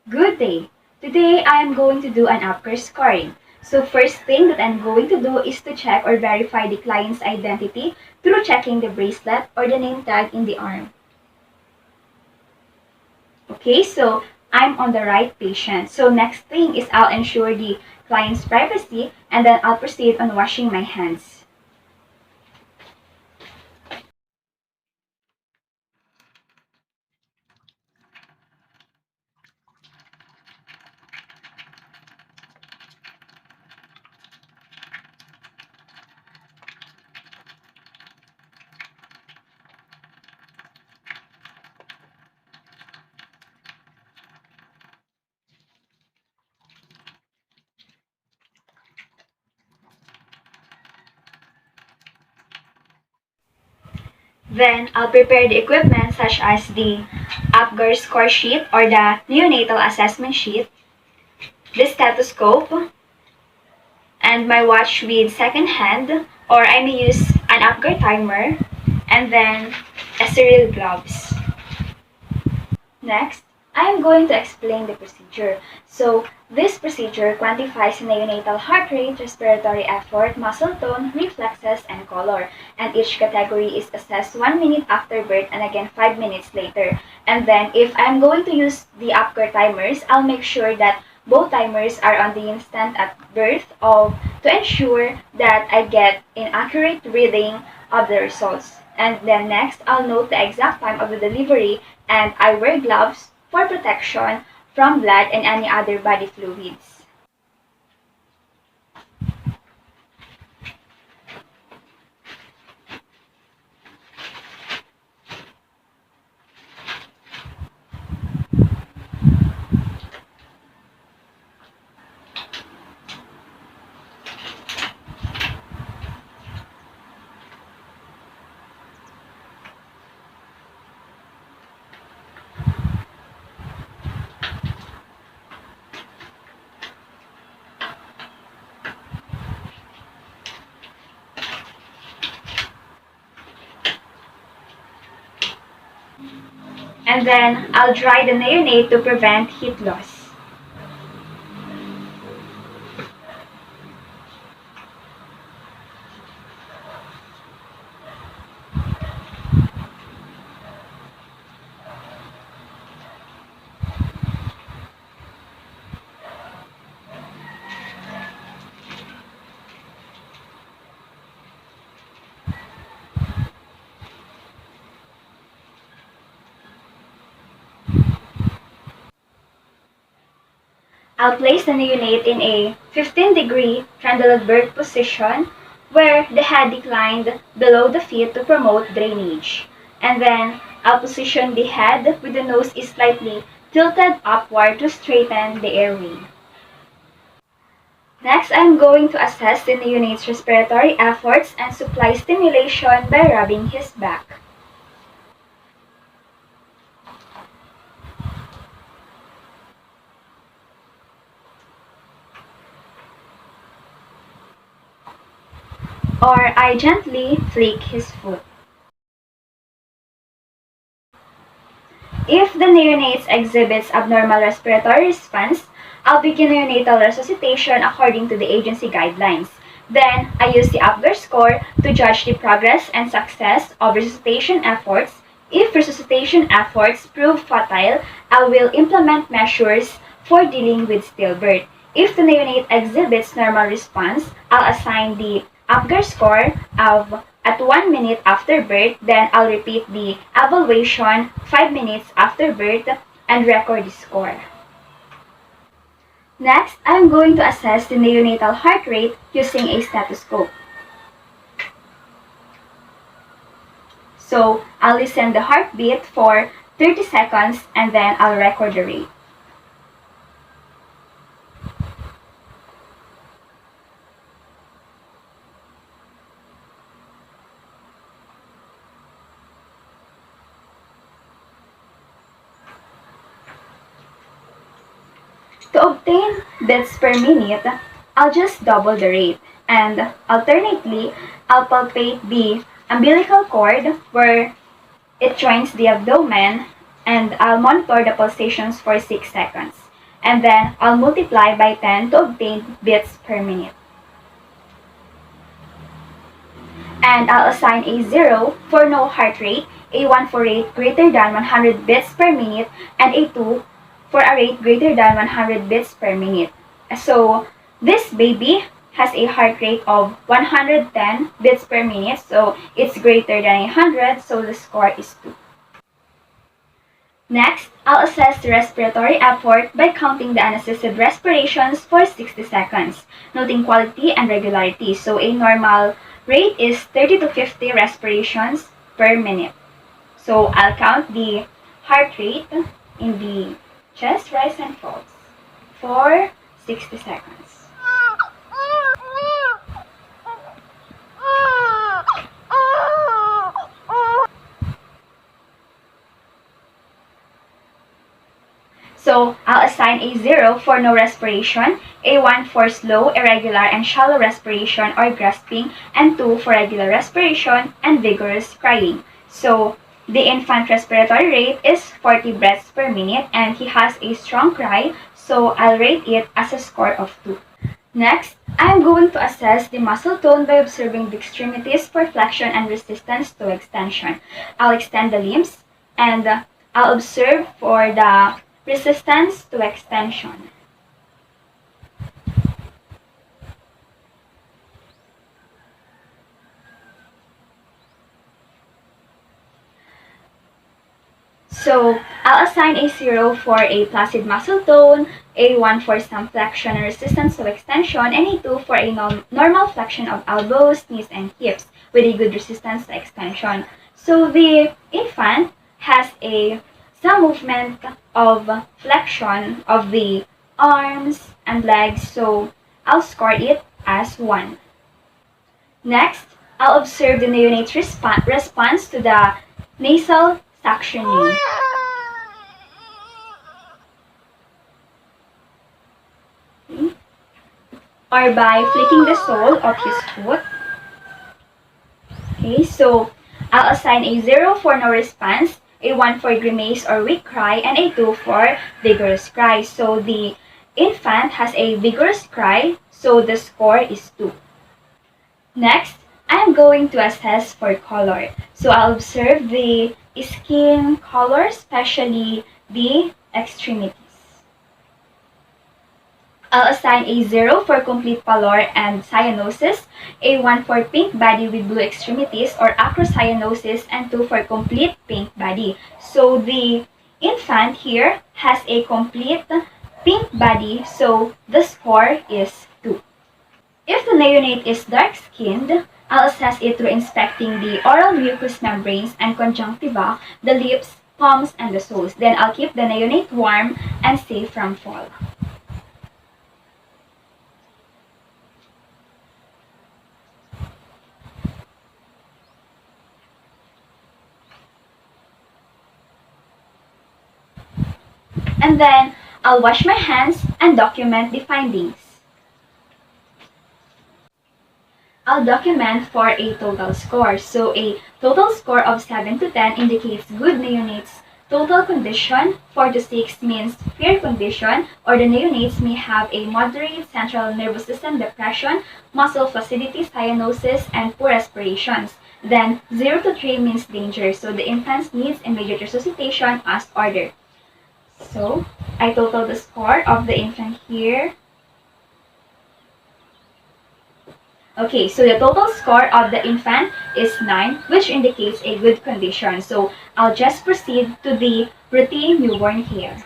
Good day! Today I am going to do an Apgar scoring. So first thing that I'm going to do is to check or verify the client's identity through checking the bracelet or the name tag in the arm. Okay, so I'm on the right patient. So next thing is I'll ensure the client's privacy and then I'll proceed on washing my hands. Then I'll prepare the equipment such as the Apgar score sheet or the neonatal assessment sheet, the stethoscope, and my watch with second hand, or I may use an Apgar timer, and then a sterile gloves. Next, I am going to explain the procedure. So, this procedure quantifies neonatal heart rate, respiratory effort, muscle tone, reflexes, and color. And each category is assessed 1 minute after birth and again 5 minutes later. And then, if I'm going to use the Apgar timers, I'll make sure that both timers are on the instant at birth to ensure that I get an accurate reading of the results. And then next, I'll note the exact time of the delivery and I wear gloves for protection from blood and any other body fluids. And then I'll dry the neonate to prevent heat loss. I'll place the neonate in a 15-degree candle birth position where the head declined below the feet to promote drainage. And then I'll position the head with the nose is slightly tilted upward to straighten the airway. Next, I'm going to assess the neonate's respiratory efforts and supply stimulation by rubbing his back. Or I gently flick his foot. If the neonate exhibits abnormal respiratory response, I'll begin neonatal resuscitation according to the agency guidelines. Then, I use the Apgar score to judge the progress and success of resuscitation efforts. If resuscitation efforts prove futile, I will implement measures for dealing with stillbirth. If the neonate exhibits normal response, I'll assign the Apgar score of at 1 minute after birth, then I'll repeat the evaluation 5 minutes after birth and record the score. Next, I'm going to assess the neonatal heart rate using a stethoscope. So, I'll listen the heartbeat for 30 seconds and then I'll record the rate. To obtain beats per minute, I'll just double the rate. And alternately, I'll palpate the umbilical cord where it joins the abdomen and I'll monitor the pulsations for 6 seconds. And then I'll multiply by 10 to obtain beats per minute. And I'll assign a 0 for no heart rate, a 1 for rate greater than 100 beats per minute, and a 2 for a rate greater than 100 beats per minute. So this baby has a heart rate of 110 beats per minute, so it's greater than 100, so the score is 2. Next, I'll assess the respiratory effort by counting the unassisted respirations for 60 seconds, noting quality and regularity. So a normal rate is 30 to 50 respirations per minute. So I'll count the heart rate in the chest rise and falls for 60 seconds. So I'll assign a 0 for no respiration, a 1 for slow, irregular, and shallow respiration or gasping, and 2 for regular respiration and vigorous crying. So the infant respiratory rate is 40 breaths per minute, and he has a strong cry, so I'll rate it as a score of 2. Next, I'm going to assess the muscle tone by observing the extremities for flexion and resistance to extension. I'll extend the limbs, and I'll observe for the resistance to extension. So I'll assign a 0 for a placid muscle tone, a 1 for some flexion and resistance to extension, and a 2 for a normal flexion of elbows, knees, and hips with a good resistance to extension. So the infant has some movement of flexion of the arms and legs, so I'll score it as 1. Next, I'll observe the neonate's response to the nasal suctioning. Okay. Or by flicking the sole of his foot. Okay, so I'll assign a 0 for no response, a 1 for grimace or weak cry, and a 2 for vigorous cry. So the infant has a vigorous cry, so the score is 2. Next, I'm going to assess for color. So I'll observe the skin color, especially the extremities. I'll assign a 0 for complete pallor and cyanosis, a 1 for pink body with blue extremities or acrocyanosis, and 2 for complete pink body. So the infant here has a complete pink body, so the score is 2. If the neonate is dark-skinned, I'll assess it through inspecting the oral mucous membranes and conjunctiva, the lips, palms, and the soles. Then I'll keep the neonate warm and safe from fall. And then I'll wash my hands and document the findings. I'll document for a total score. So a total score of 7 to 10 indicates good neonates. Total condition, 4 to 6 means fair condition, or the neonates may have a moderate central nervous system depression, muscle flaccidity, cyanosis, and poor respirations. Then 0 to 3 means danger, so the infant needs immediate resuscitation as ordered. So I total the score of the infant here. Okay, so the total score of the infant is 9, which indicates a good condition. So I'll just proceed to the routine newborn care.